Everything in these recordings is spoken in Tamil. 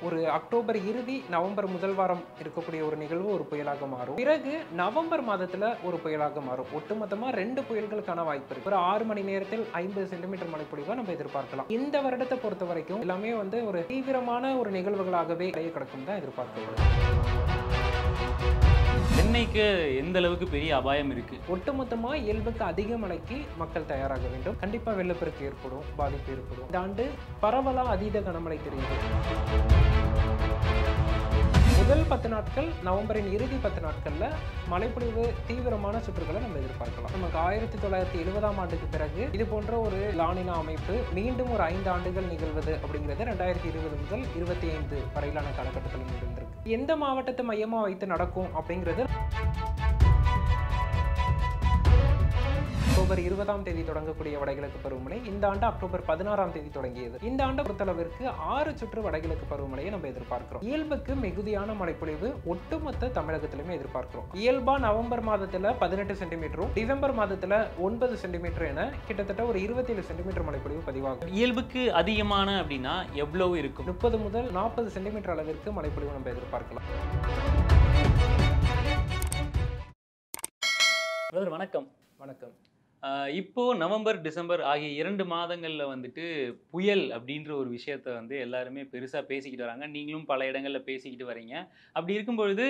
ஒரு அக்டோபர் இறுதி நவம்பர் முதல் வாரம் இருக்கக்கூடிய ஒரு நிகழ்வு ஒரு புயலாக மாறும். பிறகு நவம்பர் மாதத்துல ஒரு புயலாக மாறும். ஒட்டுமொத்தமா 2 புயல்களுக்கான வாய்ப்பு இருக்கு. ஒரு 6 மணி நேரத்தில் 50 சென்டிமீட்டர் மழைப்பொழிவை நம்ம எதிர்பார்க்கலாம். இந்த வருடத்தை பொறுத்த வரைக்கும் எல்லாமே ஒரு தீவிரமான ஒரு நிகழ்வுகளாகவே கிடக்கும் தான் எதிர்பார்க்கப்படுது. சென்னைக்கு எந்த அளவுக்கு பெரிய அபாயம் இருக்கு? ஒட்டுமொத்தமா இயல்புக்கு அதிக மழைக்கு மக்கள் தயாராக வேண்டும். கண்டிப்பா வெள்ளப்பெருக்கு ஏற்படும், பாதிப்பு ஏற்படும். இந்த ஆண்டு பரவலா அதீத கனமழை தெரியுது. முதல் 10 நாட்கள் நவம்பரின் இறுதி 10 நாட்கள்ல மழைப்பொழிவு தீவிரமான சுற்றுகளை நம்ம எதிர்பார்க்கலாம். நமக்கு 1970ஆம் ஆண்டுக்கு பிறகு இது போன்ற ஒரு லானினா அமைப்பு மீண்டும் ஒரு 5 ஆண்டுகள் நிகழ்வது அப்படிங்கிறது 2020 முதல் 25 வரையிலான காலகட்டத்தில் நிகழ்ந்திருக்கு. எந்த மாவட்டத்தை மையமா வைத்து நடக்கும் அப்படிங்கிறது அக்டோபர் 20ஆம் தேதி தொடங்கக்கூடிய வடகிழக்கு பருவமழை இந்த ஆண்டு அக்டோபர் 16ஆம் தேதி தொடங்கியது. இந்த ஆண்டு பொறுத்தளவிற்கு 6 சுற்று வடகிழக்கு பருவமழையை நம்ம எதிர்பார்க்கிறோம். இயல்புக்கு மிகுதியான மழைப்பொழிவு ஒட்டுமொத்த தமிழகத்திலுமே எதிர்பார்க்கிறோம். இயல்பா நவம்பர் மாதத்துல 18 சென்டிமீட்டரும் டிசம்பர் மாதத்துல 9 சென்டிமீட்டர் என கிட்டத்தட்ட ஒரு 27 சென்டிமீட்டர் மழைப்பொழிவு பதிவாகும். இயல்புக்கு அதிகமான அப்படின்னா எவ்வளவு இருக்கும்? 30 முதல் 40 சென்டிமீட்டர் அளவிற்கு மழைப்பொழிவு நம்ம எதிர்பார்க்கலாம். வணக்கம். வணக்கம். இப்போ நவம்பர் டிசம்பர் ஆகிய 2 மாதங்கள்ல புயல் அப்படின்ற ஒரு விஷயத்த எல்லாருமே பெருசா பேசிக்கிட்டு வராங்க. நீங்களும் பல இடங்கள்ல பேசிக்கிட்டு வரீங்க. அப்படி இருக்கும் பொழுது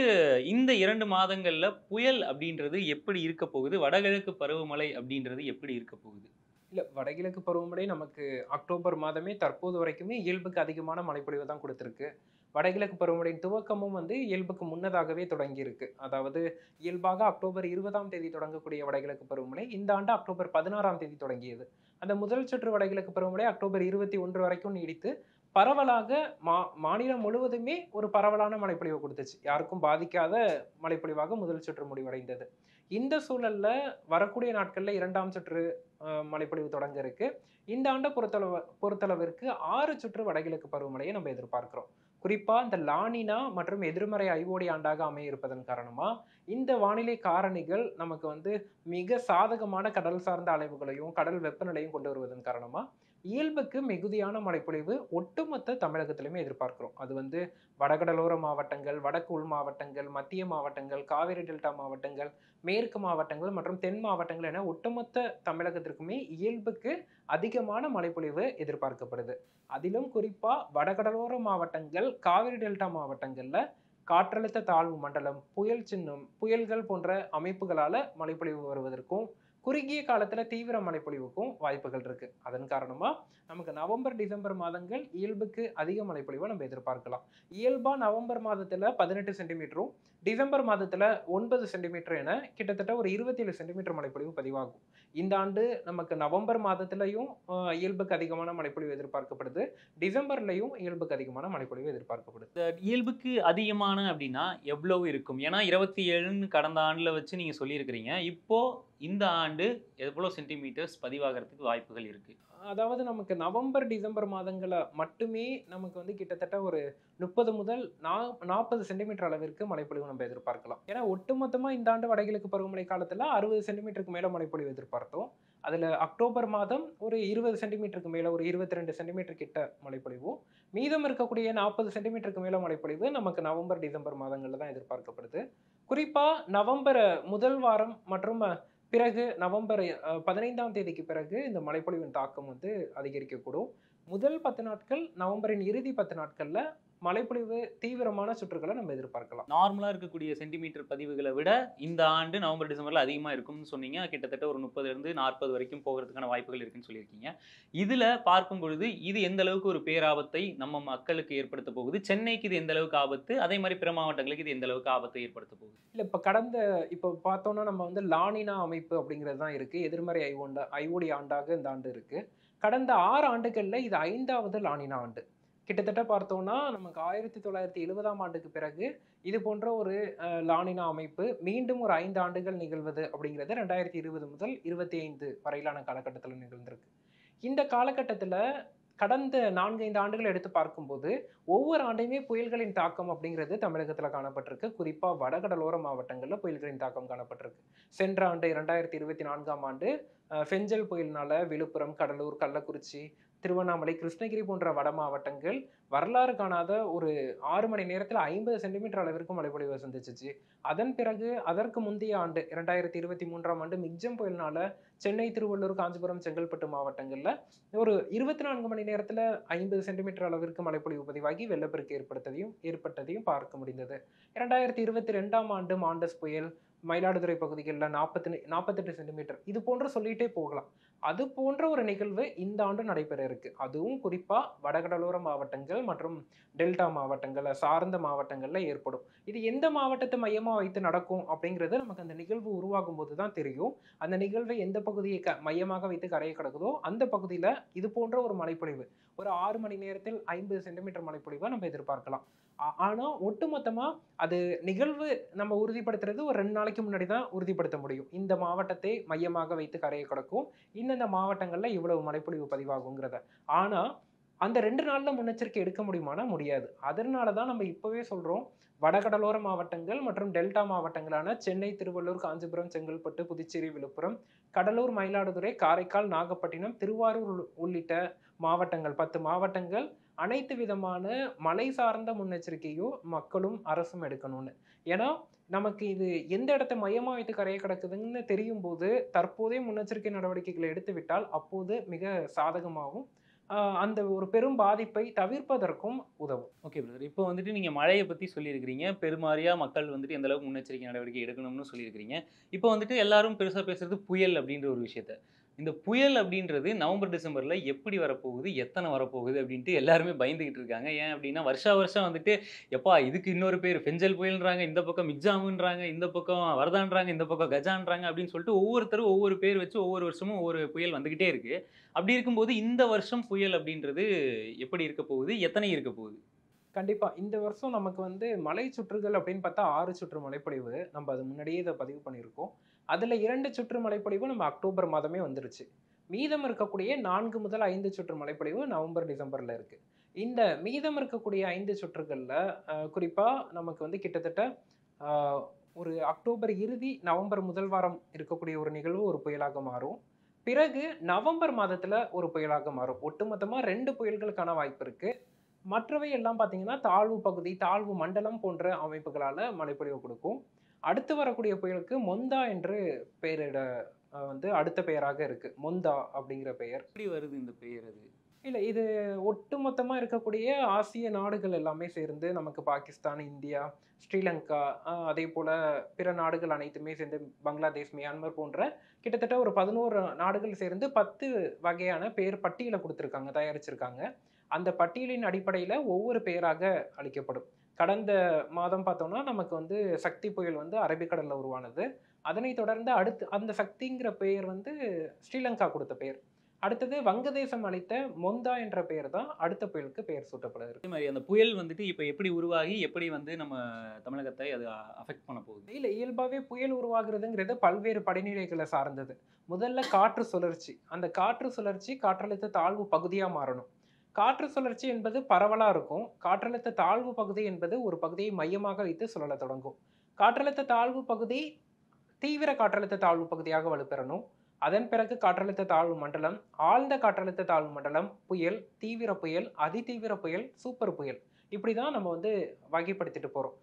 இந்த 2 மாதங்கள்ல புயல் அப்படின்றது எப்படி இருக்க போகுது? வடகிழக்கு பருவமழை அப்படின்றது எப்படி இருக்க போகுது? இல்ல, வடகிழக்கு பருவமழை நமக்கு அக்டோபர் மாதமே தற்போது வரைக்குமே இயல்புக்கு அதிகமான மழைப்பொழிவு தான் கொடுத்திருக்கு. வடகிழக்கு பருவமழையின் துவக்கமும் இயல்புக்கு முன்னதாகவே தொடங்கி இருக்கு. அதாவது இயல்பாக அக்டோபர் 20ஆம் தேதி தொடங்கக்கூடிய வடகிழக்கு பருவமழை இந்த ஆண்டு அக்டோபர் 16ஆம் தேதி தொடங்கியது. அந்த முதல் சுற்று வடகிழக்கு பருவமழை அக்டோபர் 21 வரைக்கும் நீடித்து பரவலாக மாநிலம் முழுவதுமே ஒரு பரவலான மழைப்பொழிவு கொடுத்துச்சு. யாருக்கும் பாதிக்காத மழைப்பொழிவாக முதல் சுற்று முடிவடைந்தது. இந்த சூழல்ல வரக்கூடிய நாட்கள்ல 2ஆம் சுற்று மழைப்பொழிவு தொடங்க இருக்கு. இந்த ஆண்டை பொறுத்தளவிற்கு 6 சுற்று வடகிழக்கு பருவமழையை நம்ம எதிர்பார்க்கிறோம். குறிப்பா இந்த லானினா மற்றும் எதிர்மறை ஐஓடி ஆண்டாக அமைய இருப்பதன் காரணமா இந்த வானிலை காரணிகள் நமக்கு மிக சாதகமான கடல் சார்ந்த அலைவுகளையும் கடல் வெப்பநிலையும் கொண்டு வருவதன் காரணமா இயல்புக்கு மிகுதியான மழைப்பொழிவு ஒட்டுமொத்த தமிழகத்திலுமே எதிர்பார்க்கிறோம். அது வடகடலோர மாவட்டங்கள், வடக்கு உள் மாவட்டங்கள், மத்திய மாவட்டங்கள், காவிரி டெல்டா மாவட்டங்கள், மேற்கு மாவட்டங்கள் மற்றும் தென் மாவட்டங்கள் என ஒட்டுமொத்த தமிழகத்திற்குமே இயல்புக்கு அதிகமான மழைப்பொழிவு எதிர்பார்க்கப்படுது. அதிலும் குறிப்பா வடகடலோர மாவட்டங்கள், காவிரி டெல்டா மாவட்டங்கள்ல காற்றழுத்த தாழ்வு மண்டலம், புயல் சின்னம், புயல்கள் போன்ற அமைப்புகளால மழைப்பொழிவு வருவதற்கும் குறுகிய காலத்துல தீவிர மழைப்பொழிவுக்கும் வாய்ப்புகள் இருக்கு. அதன் காரணமா நமக்கு நவம்பர் டிசம்பர் மாதங்கள் இயல்புக்கு அதிக மழைப்பொழிவை நம்ம எதிர்பார்க்கலாம். இயல்பா நவம்பர் மாதத்துல 18 சென்டிமீட்டரும் டிசம்பர் மாதத்துல 9 சென்டிமீட்டர் என கிட்டத்தட்ட ஒரு 27 சென்டிமீட்டர் மழைப்பொழிவு பதிவாகும். இந்த ஆண்டு நமக்கு நவம்பர் மாதத்திலையும் இயல்புக்கு அதிகமான மழைப்பொழிவு எதிர்பார்க்கப்படுது. டிசம்பர்லையும் இயல்புக்கு அதிகமான மழைப்பொழிவு எதிர்பார்க்கப்படுது. இயல்புக்கு அதிகமான அப்படின்னா எவ்வளவு இருக்கும்? ஏன்னா 27 கடந்த ஆண்டுல வச்சு நீங்க சொல்லியிருக்கிறீங்க. இப்போ இந்த ஆண்டு எவ்வளவு சென்டிமீட்டர்ஸ் பதிவாகிறதுக்கு வாய்ப்புகள் இருக்கு? அதாவது நமக்கு நவம்பர் டிசம்பர் மாதங்கள மட்டுமே நமக்கு கிட்டத்தட்ட ஒரு 30 முதல் 40 சென்டிமீட்டர் அளவிற்கு மழைப்பொழிவு நம்ம எதிர்பார்க்கலாம். ஏன்னா ஒட்டுமொத்தமா இந்த ஆண்டு வடகிழக்கு பருவமழை காலத்துல 60 சென்டிமீட்டருக்கு மேல மழைப்பொழிவு எதிர்பார்த்தோம். அதுல அக்டோபர் மாதம் ஒரு 20 சென்டிமீட்டருக்கு மேல ஒரு 22 சென்டிமீட்டர் கிட்ட மழைப்பொழிவும், மீதம் இருக்கக்கூடிய 40 சென்டிமீட்டருக்கு மேல மழைப்பொழிவு நமக்கு நவம்பர் டிசம்பர் மாதங்கள்ல தான் எதிர்பார்க்கப்படுது. குறிப்பா நவம்பர் முதல் வாரம் மற்றும் பிறகு நவம்பர் 15ஆம் தேதிக்கு பிறகு இந்த மழைப்பொழிவின் தாக்கம் அதிகரிக்கக்கூடும். முதல் 10 நாட்கள் நவம்பரின் இறுதி 10 நாட்கள்ல மழைப்பொழிவு தீவிரமான சுற்றுகளை நம்ம எதிர்பார்க்கலாம். நார்மலா இருக்கக்கூடிய சென்டிமீட்டர் பதிவுகளை விட இந்த ஆண்டு நவம்பர் டிசம்பர்ல அதிகமா இருக்கும்னு சொன்னீங்க. கிட்டத்தட்ட ஒரு 30 40 வரைக்கும் போகிறதுக்கான வாய்ப்புகள் இருக்குன்னு சொல்லியிருக்கீங்க. இதுல பார்க்கும் பொழுது இது எந்த அளவுக்கு ஒரு பேராபத்தை நம்ம மக்களுக்கு ஏற்படுத்த போகுது? சென்னைக்கு இது எந்த அளவுக்கு ஆபத்து? அதே மாதிரி பிற மாவட்டங்களுக்கு இது எந்த அளவுக்கு ஆபத்தை ஏற்படுத்த போகுது? இல்ல, இப்ப பார்த்தோம்னா நம்ம லானினா அமைப்பு அப்படிங்கிறது தான் இருக்கு. எதிர்மறை ஐஓடி ஆண்டாக இந்த ஆண்டு இருக்கு. கடந்த 6 ஆண்டுகள்ல இது 5வது லானினா ஆண்டு. கிட்டத்தட்ட பார்த்தோம்னா நமக்கு 1970ஆம் ஆண்டுக்கு பிறகு இது போன்ற ஒரு லானினா அமைப்பு மீண்டும் ஒரு 5 ஆண்டுகள் நிகழ்வது அப்படிங்கிறது 2020 முதல் 25 வரையிலான காலகட்டத்தில் நிகழ்ந்திருக்கு. இந்த காலகட்டத்துல கடந்த 4-5 ஆண்டுகள் எடுத்து பார்க்கும்போது ஒவ்வொரு ஆண்டையுமே புயல்களின் தாக்கம் அப்படிங்கிறது தமிழகத்துல காணப்பட்டிருக்கு. குறிப்பா வடகடலோர மாவட்டங்கள்ல புயல்களின் தாக்கம் காணப்பட்டிருக்கு. சென்ற ஆண்டு 2024ஆம் ஆண்டு ஃபெஞ்சல் புயலினால விழுப்புரம், கடலூர், கள்ளக்குறிச்சி, திருவண்ணாமலை, கிருஷ்ணகிரி போன்ற வட மாவட்டங்கள் வரலாறு காணாத ஒரு 6 மணி நேரத்துல 50 சென்டிமீட்டர் அளவிற்கு மழைப்பொழிவை சந்திச்சுச்சு. அதன் பிறகு அதற்கு முந்தைய ஆண்டு 2023ஆம் ஆண்டு மிக்ஜம் புயல்னால சென்னை, திருவள்ளூர், காஞ்சிபுரம், செங்கல்பட்டு மாவட்டங்கள்ல ஒரு 24 மணி நேரத்துல 50 சென்டிமீட்டர் அளவிற்கு மழைப்பொழிவு பதிவாகி வெள்ளப்பெருக்கு ஏற்பட்டதையும் பார்க்க முடிந்தது. 2022ஆம் ஆண்டு மாண்டஸ் புயல், மயிலாடுதுறை பகுதிகள்ல 48 சென்டிமீட்டர் இது போன்று சொல்லிட்டே போகலாம். அது போன்ற ஒரு நிகழ்வு இந்த ஆண்டு நடைபெற இருக்கு. அதுவும் குறிப்பா வடகடலோர மாவட்டங்கள் மற்றும் டெல்டா மாவட்டங்கள சார்ந்த மாவட்டங்கள்ல ஏற்படும். இது எந்த மாவட்டத்த மையமா வைத்து நடக்கும் அப்படிங்கிறது நமக்கு அந்த நிகழ்வு உருவாகும்போது தான் தெரியும். அந்த நிகழ்வை எந்த பகுதியை மையமாக வைத்து கரையை கடக்குதோ அந்த பகுதியில இது போன்ற ஒரு மழைப்பொழிவு ஒரு 6 மணி நேரத்தில் 50 சென்டிமீட்டர் மழைப்பொழிவை நம்ம எதிர்பார்க்கலாம். ஆனா ஒட்டுமொத்தமா அது நிகழ்வு நம்ம உறுதிப்படுத்துறது ஒரு 2 நாளைக்கு முன்னாடி தான் உறுதிப்படுத்த முடியும். இந்த மாவட்டத்தை மையமாக வைத்து கரையை கடக்கும். இந்தந்த மாவட்டங்கள்ல இவ்வளவு மழைப்பொழிவு பதிவாகுங்கிறத. ஆனா, அந்த 2 நாள்ல முன்னெச்சரிக்கை எடுக்க முடியுமானா முடியாது. அதனால தான் நம்ம இப்பவே சொல்றோம். வடகடலோர மாவட்டங்கள் மற்றும் டெல்டா மாவட்டங்களான சென்னை, திருவள்ளூர், காஞ்சிபுரம், செங்கல்பட்டு, புதுச்சேரி, விழுப்புரம், கடலூர், மயிலாடுதுறை, காரைக்கால், நாகப்பட்டினம், திருவாரூர் உள்ளிட்ட மாவட்டங்கள் 10 மாவட்டங்கள் அனைத்து விதமான மழை சார்ந்த முன்னெச்சரிக்கையும் மக்களும், அரசும் எடுக்கணும்னு. ஏன்னா, நமக்கு இது எந்த இடத்த மையமா வைத்து கரைய கடக்குதுன்னு தெரியும்போது, தற்போதே முன்னெச்சரிக்கை நடவடிக்கைகளை எடுத்துவிட்டால், அப்போது மிக சாதகமாவும், அந்த ஒரு பெரும் பாதிப்பை தவிர்ப்பதற்கும் உதவும். Okay brother. இப்போ வந்துட்டு நீங்க மழைய பத்தி சொல்லியிருக்கிறீங்க. பெருமாறியா மக்கள் வந்துட்டு எந்த அளவுக்கு முன்னெச்சரிக்கை நடவடிக்கை எடுக்கணும்னு சொல்லியிருக்கிறீங்க. இப்போ வந்துட்டு எல்லாரும் பெருசா பேசுறது புயல் அப்படின்ற ஒரு விஷயத்த. இந்த புயல் அப்படின்றது நவம்பர், டிசம்பர்ல எப்படி வரப்போகுது? எத்தன வரப்போகுது? அப்படின்ட்டு எல்லாருமே பயந்துகிட்டு இருக்காங்க. ஏன் அப்படின்னா, வருஷா வருஷம் வந்துட்டு, எப்பா இதுக்கு இன்னொரு பேரு பெஞ்சல் புயல்ன்றாங்க, இந்த பக்கம் மிக்ஜாம்ன்றாங்க, இந்த பக்கம் வர்தான்றாங்க, இந்த பக்கம் கஜான்றாங்க அப்படின்னு சொல்லிட்டு ஒவ்வொருத்தரும் ஒவ்வொரு பேர் வச்சு ஒவ்வொரு வருஷமும் ஒவ்வொரு புயல் வந்துகிட்டே இருக்கு. அப்படி இருக்கும்போது இந்த வருஷம் புயல் அப்படின்றது எப்படி இருக்க போகுது? எத்தனை இருக்க போகுது? கண்டிப்பா. இந்த வருஷம் நமக்கு மலை சுற்றுகள் அப்படின்னு பார்த்தா 6 சுற்று மழைப்பொழிவு. நம்ம அது முன்னாடியே இத பதிவு பண்ணியிருக்கோம். அதுல 2 சுற்று மழைப்பொழிவு நம்ம அக்டோபர் மாதமே வந்துருச்சு. மீதம் இருக்கக்கூடிய 4 முதல் 5 சுற்று மழைப்பொழிவு நவம்பர், டிசம்பர்ல இருக்கு. இந்த மீதம் இருக்கக்கூடிய 5 சுற்றுகள்ல குறிப்பா நமக்கு கிட்டத்தட்ட அ ஒரு அக்டோபர் இறுதி, நவம்பர் முதல் வாரம் இருக்கக்கூடிய ஒரு நிகழ்வு ஒரு புயலாக மாறும். பிறகு நவம்பர் மாதத்துல ஒரு புயலாக மாறும். ஒட்டுமொத்தமா 2 புயல்களுக்கான வாய்ப்பு இருக்கு. மற்றவை எல்லாம் பார்த்தீங்கன்னா, தாழ்வு பகுதி, தாழ்வு மண்டலம் போன்ற அமைப்புகளால மழைப்பொழிவு குடுக்கும். அடுத்து வரக்கூடிய புயலுக்கு மொந்தா என்று பெயரிட அடுத்த பெயராக இருக்கு. மொந்தா அப்படிங்கிற பெயர். எப்படி வருது இந்த பெயர் அது? இல்ல இது ஒட்டுமொத்தமா இருக்கக்கூடிய ஆசிய நாடுகள் எல்லாமே சேர்ந்து நமக்கு பாகிஸ்தான், இந்தியா, ஸ்ரீலங்கா, அதேபோல பிற நாடுகள் அனைத்துமே சேர்ந்து பங்களாதேஷ், மியான்மர் போன்ற கிட்டத்தட்ட ஒரு 11 நாடுகள் சேர்ந்து 10 வகையான பெயர் பட்டியல குடுத்திருக்காங்க, தயாரிச்சிருக்காங்க. அந்த பட்டியலின் அடிப்படையில ஒவ்வொரு பெயராக அளிக்கப்படும். கடந்த மாதம் பார்த்தோம்னா, நமக்கு சக்தி புயல் அரபிக்கடல்ல உருவானது. அதனைத் தொடர்ந்து அடுத்து அந்த சக்திங்கிற பெயர் ஸ்ரீலங்கா குடுத்த பெயர். அடுத்தது வங்கதேசம் அளித்த மொந்தா என்ற பெயர் தான் அடுத்த புயலுக்கு பெயர் சூட்டப்பட இருக்கு. அதே மாரி அந்த புயல் வந்துட்டு இப்ப எப்படி உருவாகி, எப்படி வந்து நம்ம தமிழகத்தை அது அஃபெக்ட் பண்ண போகுது? இல்ல இயல்பாவே புயல் உருவாகுறதுங்கிறது பல்வேறு படிநிலைகளை சார்ந்தது. முதல்ல காற்று சுழற்சி. அந்த காற்று சுழற்சி காற்றழுத்த தாழ்வு பகுதியா மாறணும். காற்று சுழற்சி என்பது பரவலா இருக்கும். காற்றழுத்த தாழ்வு பகுதி என்பது ஒரு பகுதியை மையமாக வைத்து சுழலத் தொடங்கும். காற்றழுத்த தாழ்வு பகுதி தீவிர காற்றழுத்த தாழ்வு பகுதியாக வலுப்பெறணும். அதன் பிறகு காற்றழுத்த தாழ்வு மண்டலம், ஆழ்ந்த காற்றழுத்த தாழ்வு மண்டலம், புயல், தீவிர புயல், அதிதீவிர புயல், சூப்பர் புயல். இப்படிதான் நம்ம வகைப்படுத்திட்டு போறோம்.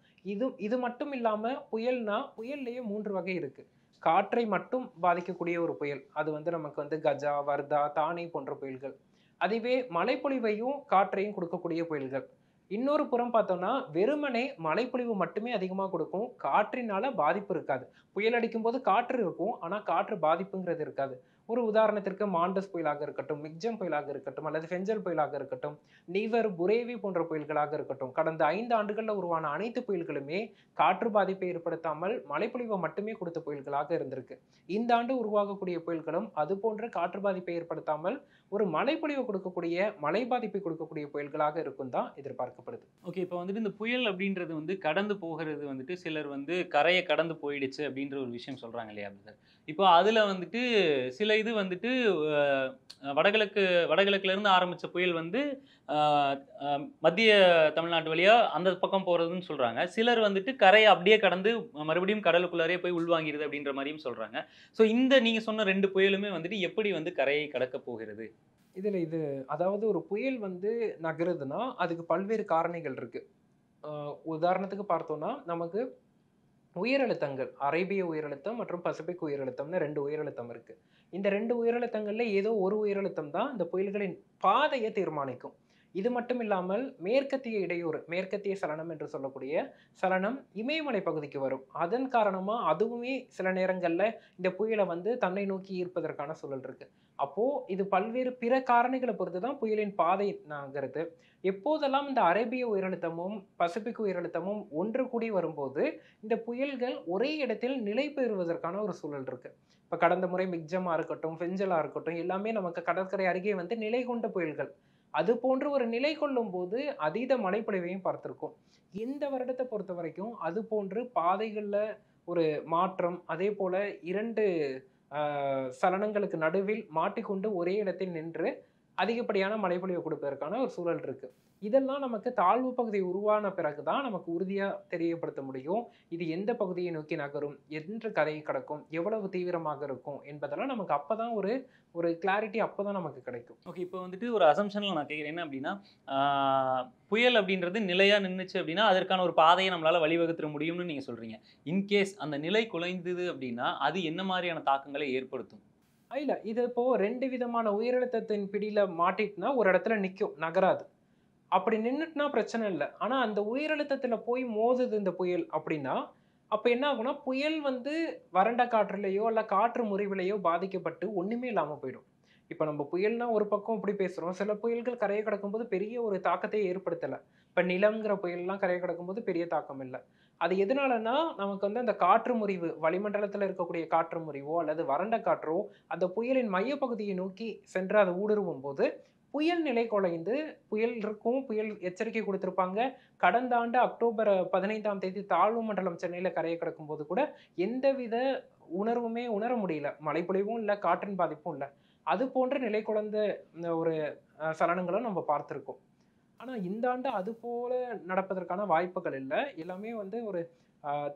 இது மட்டும் இல்லாம புயல்னா, புயல்லயே 3 வகை இருக்கு. காற்றை மட்டும் பாதிக்கக்கூடிய ஒரு புயல். அது நமக்கு கஜா, வர்தா, தானே போன்ற புயல்கள். அதுவே மழைப்பொழிவையும், காற்றையும் கொடுக்கக்கூடிய புயல்கள். இன்னொரு புறம் பார்த்தோம்னா, வெறுமனே மழைப்பொழிவு மட்டுமே அதிகமா கொடுக்கும். காற்றினால பாதிப்பு இருக்காது. புயல் அடிக்கும்போது காற்று இருக்கும். ஆனா காற்று பாதிப்புங்கிறது இருக்காது. ஒரு உதாரணத்திற்கு மாண்டஸ் புயலாக இருக்கட்டும், மிக்ஜம் புயலாக இருக்கட்டும், அல்லது ஃபெஞ்சல் புயலாக இருக்கட்டும், நிவர், புரேவி போன்ற புயல்களாக இருக்கட்டும். கடந்த 5 ஆண்டுகள்ல உருவான அனைத்து புயல்களுமே காற்று பாதிப்பை ஏற்படுத்தாமல் மழைப்பொழிவை மட்டுமே கொடுத்த புயல்களாக இருந்திருக்கு. இந்த ஆண்டு உருவாகக்கூடிய புயல்களும் அதுபோன்ற காற்று பாதிப்பை ஏற்படுத்தாமல் ஒரு மழைப்பொழிவு கொடுக்கக்கூடிய, மழை பாதிப்பை கொடுக்கக்கூடிய புயல்களாக இருக்கும் தான் எதிர்பார்க்கப்படுது. ஓகே. இப்ப வந்துட்டு இந்த புயல் அப்படின்றது வந்து கடந்து போகிறது வந்துட்டு சிலர் வந்து கரைய கடந்து போயிடுச்சு அப்படின்ற ஒரு விஷயம் சொல்றாங்க இல்லையா பிரதர்? இப்போ அதுல வந்துட்டு சில இது வந்துட்டு வடகிழக்குல இருந்து ஆரம்பிச்ச புயல் வந்து அ அ மத்திய தமிழ்நாட்டு வழியா அந்த பக்கம் போறதுன்னு சொல்றாங்க. சிலர் வந்துட்டு கரைய அப்படியே கடந்து மறுபடியும் கடலுக்குள்ளாரயே போய் உள்வாங்கிருது அப்படின்ற மாரியும் சொல்றாங்க. ஸோ இந்த நீங்க சொன்ன 2 புயலுமே வந்துட்டு எப்படி வந்து கரையை கடக்கப் போகிறது? இது அதாவது ஒரு புயல் வந்து நகருதுன்னா, அதுக்கு பல்வேறு காரணிகள் இருக்கு. அ உதாரணத்துக்கு பார்த்தோம்னா, நமக்கு உயரழுத்தங்கள், அரேபிய உயரழுத்தம் மற்றும் பசிபிக் உயரழுத்தம்னு 2 உயரழுத்தம் இருக்கு. இந்த 2 உயரழுத்தங்கள்ல ஏதோ ஒரு உயரழுத்தம் தான் இந்த புயல்களின் பாதைய தீர்மானிக்கும். இது மட்டும் இல்லாமல் மேற்கத்திய இடையூறு, மேற்கத்திய சலனம் என்று சொல்லக்கூடிய சலனம் இமயமலை பகுதிக்கு வரும். அதன் காரணமா அதுவுமே சில நேரங்கள்ல இந்த புயல வந்து தன்னை நோக்கி ஈர்ப்பதற்கான சூழல் இருக்கு. அப்போ இது பல்வேறு பிற காரணிகள பொறுத்து தான் புயலின் பாதை நகருது. எப்போதெல்லாம் இந்த அரேபிய உயரழுத்தமும், பசிபிக் உயரழுத்தமும் ஒன்று கூடி வரும்போது இந்த புயல்கள் ஒரே இடத்தில் நிலை பெறுவதற்கான ஒரு சூழல் இருக்கு. இப்ப கடந்த முறை மிக்ஜமா இருக்கட்டும், ஃபெஞ்சலா இருக்கட்டும், எல்லாமே நமக்கு கடற்கரை அருகே வந்து நிலை கொண்ட புயல்கள். அது போன்று ஒரு நிலை கொள்ளும்போது அதீத மழைப்பொழிவையும் பார்த்திருக்கோம். இந்த வருடத்த பொறுத்தவரைக்கும் அது போன்று பாதைகள்ல ஒரு மாற்றம், அதேபோல 2 அ சலனங்களுக்கு நடுவில் மாட்டிக்கொண்டு ஒரே இடத்தில் நின்று அதிகப்படியான மழைப்பொழிவு கொடுப்பதற்கான ஒரு சூழல் இருக்கு. இதெல்லாம் நமக்கு தாழ்வு பகுதி உருவான பிறகு தான் நமக்கு உறுதியா தெரியப்படுத்த முடியும். இது எந்த பகுதியை நோக்கி நகரும்? என்று கரையை கடக்கும்? எவ்வளவு தீவிரமாக இருக்கும்? என்பதெல்லாம் நமக்கு அப்பதான் ஒரு ஒரு கிளாரிட்டி அப்பதான் நமக்கு கிடைக்கும். ஓகே. இப்போ வந்துட்டு ஒரு அசம்ப்ஷன்ல நான் கேட்கிறேன். என்ன அப்டின்னா, ஆ புயல் அப்டின்றது நிலையா நின்னுச்சு அப்டின்னா, அதற்கான ஒரு பாதைய நம்மளால வழிவகுத்துற முடியும்னு நீங்க சொல்றீங்க. இன்கேஸ் அந்த நிலை குலைந்தது அப்டின்னா, அது என்ன மாரியான தாக்கங்களை ஏற்படுத்தும்? இல்ல இது இப்போ 2 விதமான உயரழுத்தத்தின் பிடியில மாட்டிட்டுனா ஒரு இடத்துல நிக்கும். நகராது. அப்படி நின்னுட்டுனா பிரச்சனை இல்ல. ஆனா அந்த உயரழுத்தத்தில போய் மோதுது இந்த புயல் அப்படின்னா, அப்ப என்ன ஆகும்னா, புயல் வந்து வறண்ட காற்றுலயோ, இல்ல காற்று முறிவிலயோ பாதிக்கப்பட்டு ஒண்ணுமே இல்லாம போயிடும். இப்ப நம்ம புயல்னா ஒரு பக்கம் இப்படி பேசுறோம். சில புயல்கள் கரைய கடக்கும்போது பெரிய ஒரு தாக்கத்தை ஏற்படுத்தல. இப்ப நிலம்ங்கிற புயல்லாம் கரைய கடக்கும்போது பெரிய தாக்கம் இல்ல. அது எதனாலன்னா, நமக்கு வந்து அந்த காற்று முறிவு, வளிமண்டலத்தில இருக்கக்கூடிய காற்று முறிவோ, அல்லது வறண்ட காற்றோ, அந்த புயலின் மையப்பகுதியை நோக்கி சென்று அது ஊடுருவும்போது, புயல் நிலை குலைந்து புயல் இருக்கும். புயல் எச்சரிக்கை குடுத்திருப்பாங்க. கடந்த ஆண்டு அக்டோபர் 15ஆம் தேதி தாழ்வு மண்டலம் சென்னையில கரைய கடக்கும்போது கூட, எந்தவித உணர்வுமே உணர முடியல. மழைப்பொழிவும் இல்ல, காற்றின் பாதிப்பும் இல்ல. அது போன்ற நிலை குலைந்த இந்த ஒரு சலனங்களும் நம்ம பார்த்திருக்கோம். ஆனா இந்த ஆண்டு அது போல நடப்பதற்கான வாய்ப்புகள் இல்ல. எல்லாமே வந்து ஒரு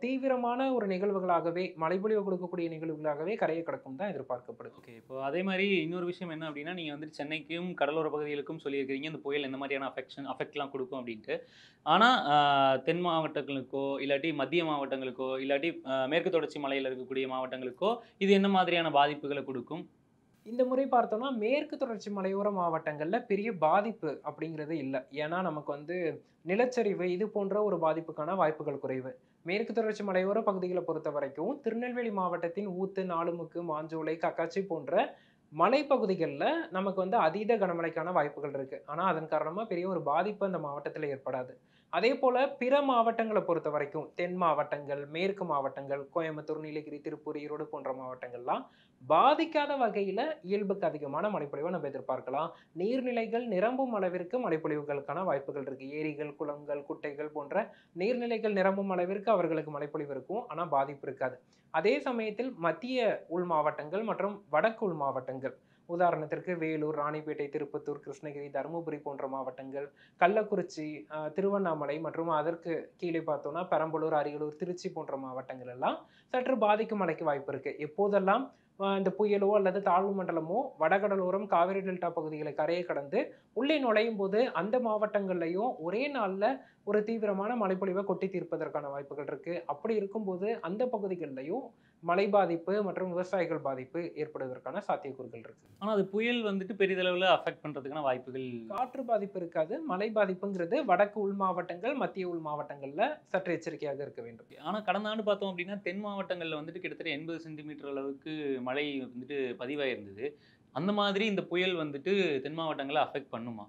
தீவிரமான ஒரு நிகழ்வுகளாகவே, மழைப்பொழிவு கொடுக்கக்கூடிய நிகழ்வுகளாகவே கரைய கடக்கும் தான் எதிர்பார்க்கப்படுது. ஓகே. இப்போ அதே மாரி இன்னொரு விஷயம் என்ன அப்டின்னா, நீங்க வந்துட்டு சென்னைக்கும், கடலோர பகுதிகளுக்கும் சொல்லியிருக்கிறீங்க, இந்த புயல் எந்த மாரியான அஃபெக்ட்லாம் குடுக்கும் அப்டின்ட்டு. ஆனா, தென் மாவட்டங்களுக்கோ, இல்லாட்டி மத்திய மாவட்டங்களுக்கோ, இல்லாட்டி மேற்கு தொடர்ச்சி மலையில இருக்கக்கூடிய மாவட்டங்களுக்கோ, இது என்ன மாதிரியான பாதிப்புகள குடுக்கும்? இந்த முறை பார்த்தோம்னா, மேற்கு தொடர்ச்சி மலையோர மாவட்டங்கள்ல பெரிய பாதிப்பு அப்படிங்கிறது இல்ல. ஏன்னா, நமக்கு வந்து நிலச்சரிவு இது போன்ற ஒரு பாதிப்புக்கான வாய்ப்புகள் குறைவு. மேற்கு தொடர்ச்சி மலையோர பகுதிகள பொறுத்தவரைக்கும், திருநெல்வேலி மாவட்டத்தின் ஊத்து, நாலுமுக்கு, மாஞ்சோலை, காக்காட்சி போன்ற மலைப்பகுதிகள்ல நமக்கு வந்து அதீத கனமழைக்கான வாய்ப்புகள் இருக்கு. ஆனா, அதன் காரணமா பெரிய ஒரு பாதிப்பு அந்த மாவட்டத்தில ஏற்படாது. அதேபோல பிற மாவட்டங்கள பொறுத்தவரைக்கும், தென் மாவட்டங்கள், மேற்கு மாவட்டங்கள், கோயம்புத்தூர், நீலகிரி, திருப்பூர், ஈரோடு போன்ற மாவட்டங்கள்லாம் பாதிக்காத வகையில இயல்புக்கு அதிகமான மழைப்பொழிவ நம்ம எதிர்பார்க்கலாம். நீர்நிலைகள் நிரம்பும் அளவிற்கு மழைப்பொழிவுகளுக்கான வாய்ப்புகள் இருக்கு. ஏரிகள், குளங்கள், குட்டைகள் போன்ற நீர்நிலைகள் நிரம்பும் அளவிற்கு அவர்களுக்கு மழைப்பொழிவு இருக்கும். ஆனா பாதிப்பு இருக்காது. அதே சமயத்தில் மத்திய உள் மாவட்டங்கள் மற்றும் வடக்கு உள் மாவட்டங்கள், உதாரணத்திற்கு வேலூர், ராணிப்பேட்டை, திருப்பத்தூர், கிருஷ்ணகிரி, தருமபுரி போன்ற மாவட்டங்கள், கள்ளக்குறிச்சி, திருவண்ணாமலை மற்றும் அதற்கு கீழே பார்த்தோம்னா பெரம்பலூர், அரியலூர், திருச்சி போன்ற மாவட்டங்கள் எல்லாம் சற்று பாதிக்கும் மழைக்கு வாய்ப்பு இருக்கு. எப்போதெல்லாம் இந்த புயலோ அல்லது தாழ்வு மண்டலமோ வடகடலோரம், காவிரி டெல்டா பகுதிகளை கரையை கடந்து உள்ளே நுழையும்போது அந்த மாவட்டங்கள்லயும் ஒரே நாள்ல ஒரு தீவிரமான மழைப்பொழிவை கொட்டி தீர்ப்பதற்கான வாய்ப்புகள் இருக்கு. அப்படி இருக்கும்போது அந்த பகுதிகள்லயும் மழை பாதிப்பு மற்றும் விவசாயிகள் பாதிப்பு ஏற்படுவதற்கான சாத்தியக்கூறுகள் இருக்கு. ஆனா, அது புயல் வந்துட்டு பெரிதளவுல அஃபெக்ட் பண்றதுக்கான வாய்ப்புகள் காற்று பாதிப்பு இருக்காது. மழை பாதிப்புங்கிறது வடக்கு உள் மாவட்டங்கள், மத்திய உள் மாவட்டங்கள்ல சற்று எச்சரிக்கையாக இருக்க வேண்டும். ஆனா, கடந்த ஆண்டு பார்த்தோம் அப்டின்னா, தென் மாவட்டங்கள்ல வந்துட்டு கிட்டத்தட்ட 80 சென்டிமீட்டர் அளவுக்கு மழை வந்துட்டு பதிவாயிருந்தது. அந்த மாதிரி இந்த புயல் வந்துட்டு தென் மாவட்டங்கள அஃபெக்ட் பண்ணுமா?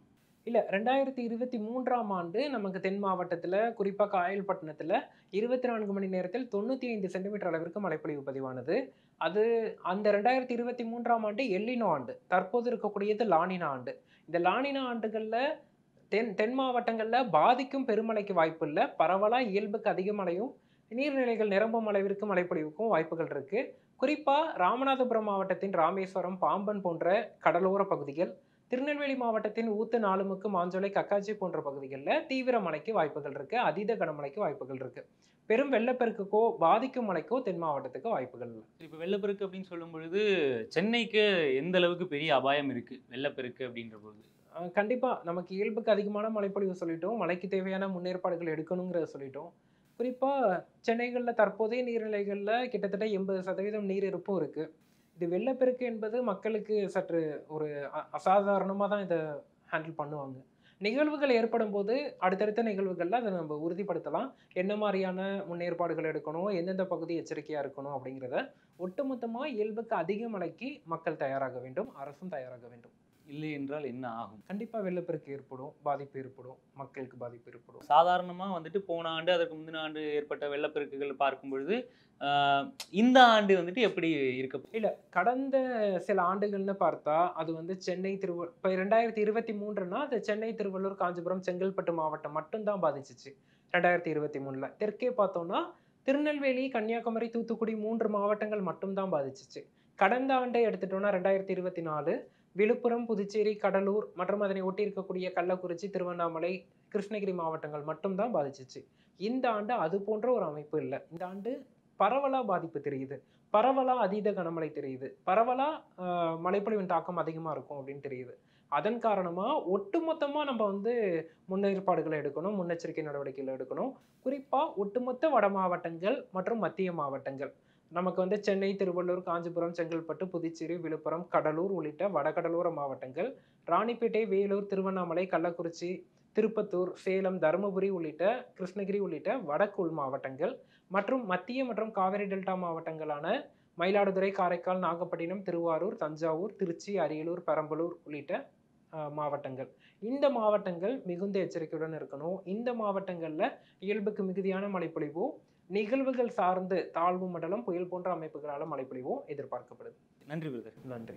இல்ல 2023ஆம் ஆண்டு நமக்கு தென் மாவட்டத்துல, குறிப்பா காயல்பட்டணத்துல 24 மணி நேரத்தில் 95 சென்டிமீட்டர் அளவிற்கு மழைப்பொழிவு பதிவானது. அது அந்த 2023ஆம் ஆண்டு எல்னினோ ஆண்டு. தற்போது இருக்கக்கூடியது லானினா ஆண்டு. இந்த லானினா ஆண்டுகள்ல தென் தென் மாவட்டங்கள்ல பாதிக்கும் பெருமழைக்கு வாய்ப்பு இல்ல. பரவலா இயல்புக்கு அதிக மழையும், நீர்நிலைகள் நிரம்பும் அளவிற்கு மழைப்பொழிவுக்கும் வாய்ப்புகள் இருக்கு. குறிப்பா ராமநாதபுரம் மாவட்டத்தின் ராமேஸ்வரம், பாம்பன் போன்ற கடலோர பகுதிகள், திருநெல்வேலி மாவட்டத்தின் ஊத்து, நாலுமுக்கு, மாஞ்சோலை, கக்காச்சி போன்ற பகுதிகளில் தீவிர மழைக்கு வாய்ப்புகள் இருக்கு. அதீத கனமழைக்கு வாய்ப்புகள் இருக்கு. பெரும் வெள்ளப்பெருக்குக்கோ பாதிக்கும் மழைக்கோ தென் மாவட்டத்துக்கு வாய்ப்புகள் இல்லை. இப்போ வெள்ளப்பெருக்கு அப்படின்னு சொல்லும் பொழுது சென்னைக்கு எந்த அளவுக்கு பெரிய அபாயம் இருக்கு வெள்ளப்பெருக்கு அப்படின்ற பொழுது? கண்டிப்பா நமக்கு இயல்புக்கு அதிகமான மழைப்பொழிவு சொல்லிட்டோம். மழைக்கு தேவையான முன்னேற்பாடுகள் எடுக்கணுங்கிறத சொல்லிட்டோம். குறிப்பா சென்னைகள்ல தற்போதைய நீர்நிலைகள்ல கிட்டத்தட்ட 80% நீர் இருப்பும் இருக்கு. இது வெள்ளப்பெருக்கு என்பது மக்களுக்கு சற்று ஒரு அசாதாரணமா தான் இத ஹேண்டில் பண்ணுவாங்க. நிகழ்வுகள் ஏற்படும்போது, அடுத்தடுத்த நிகழ்வுகள்ல அத நம்ம உறுதிப்படுத்தலாம். என்ன மாரியான முன்னேற்பாடுகள் எடுக்கணும், எந்தெந்த பகுதி எச்சரிக்கையா இருக்கணும் அப்படிங்கிறத, ஒட்டுமொத்தமா இயல்புக்கு அதிக மழைக்கு மக்கள் தயாராக வேண்டும். அரசும் தயாராக வேண்டும். இல்லை என்றால் என்ன ஆகும்? கண்டிப்பா வெள்ளப்பெருக்கு ஏற்படும், பாதிப்பு ஏற்படும், மக்களுக்கு பாதிப்பு ஏற்படும். சாதாரணமா வந்துட்டு போன ஆண்டு, அதற்கு முந்தின ஆண்டு ஏற்பட்ட வெள்ளப்பெருக்குகள் பார்க்கும் பொழுது, ஆ இந்த ஆண்டு வந்துட்டு எப்படி இருக்க இல்ல, கடந்த சில ஆண்டுகள்னு பார்த்தா, அது வந்து சென்னை, இப்ப 2023ன்னா அது சென்னை, திருவள்ளூர், காஞ்சிபுரம், செங்கல்பட்டு மாவட்டம் மட்டும் தான் பாதிச்சுச்சு. 2023ல. தெற்கே பார்த்தோம்னா, திருநெல்வேலி, கன்னியாகுமரி, தூத்துக்குடி 3 மாவட்டங்கள் மட்டும் தான் பாதிச்சுச்சு. கடந்த ஆண்டை எடுத்துட்டோம்னா 2024 விழுப்புரம், புதுச்சேரி, கடலூர் மற்றும் அதனை ஒட்டி இருக்கக்கூடிய கள்ளக்குறிச்சி, திருவண்ணாமலை, கிருஷ்ணகிரி மாவட்டங்கள் மட்டும் தான் பாதிச்சுச்சு. இந்த ஆண்டு அது போன்ற ஒரு அமைப்பு இல்ல. இந்த ஆண்டு பரவலா பாதிப்பு தெரியுது. பரவலா அதீத கனமழை தெரியுது. பரவலா மழைப்பொழிவின் தாக்கம் அதிகமா இருக்கும் அப்படின்னு தெரியுது. அதன் காரணமா ஒட்டுமொத்தமா நம்ம வந்து முன்னேற்பாடுகளை எடுக்கணும், முன்னெச்சரிக்கை நடவடிக்கைகள் எடுக்கணும். குறிப்பா ஒட்டுமொத்த வட மாவட்டங்கள் மற்றும் மத்திய மாவட்டங்கள். நமக்கு வந்து சென்னை, திருவள்ளூர், காஞ்சிபுரம், செங்கல்பட்டு, புதுச்சேரி, விழுப்புரம், கடலூர் உள்ளிட்ட வடகடலோர மாவட்டங்கள், ராணிப்பேட்டை, வேலூர், திருவண்ணாமலை, கள்ளக்குறிச்சி, திருப்பத்தூர், சேலம், தருமபுரி உள்ளிட்ட கிருஷ்ணகிரி உள்ளிட்ட வடக்கு உள் மாவட்டங்கள் மற்றும் மத்திய மற்றும் காவிரி டெல்டா மாவட்டங்களான மயிலாடுதுறை, காரைக்கால், நாகப்பட்டினம், திருவாரூர், தஞ்சாவூர், திருச்சி, அரியலூர், பெரம்பலூர் உள்ளிட்ட மாவட்டங்கள். இந்த மாவட்டங்கள் மிகுந்த எச்சரிக்கையுடன் இருக்கணும். இந்த மாவட்டங்கள்ல இயல்புக்கு மிகுதியான மழைப்பொழிவோ, நிகழ்வுகள் சார்ந்து தாழ்வு மண்டலம், புயல் போன்ற அமைப்புகளால மழைப்பொழிவோ எதிர்பார்க்கப்படுது. நன்றி பிரதர். நன்றி.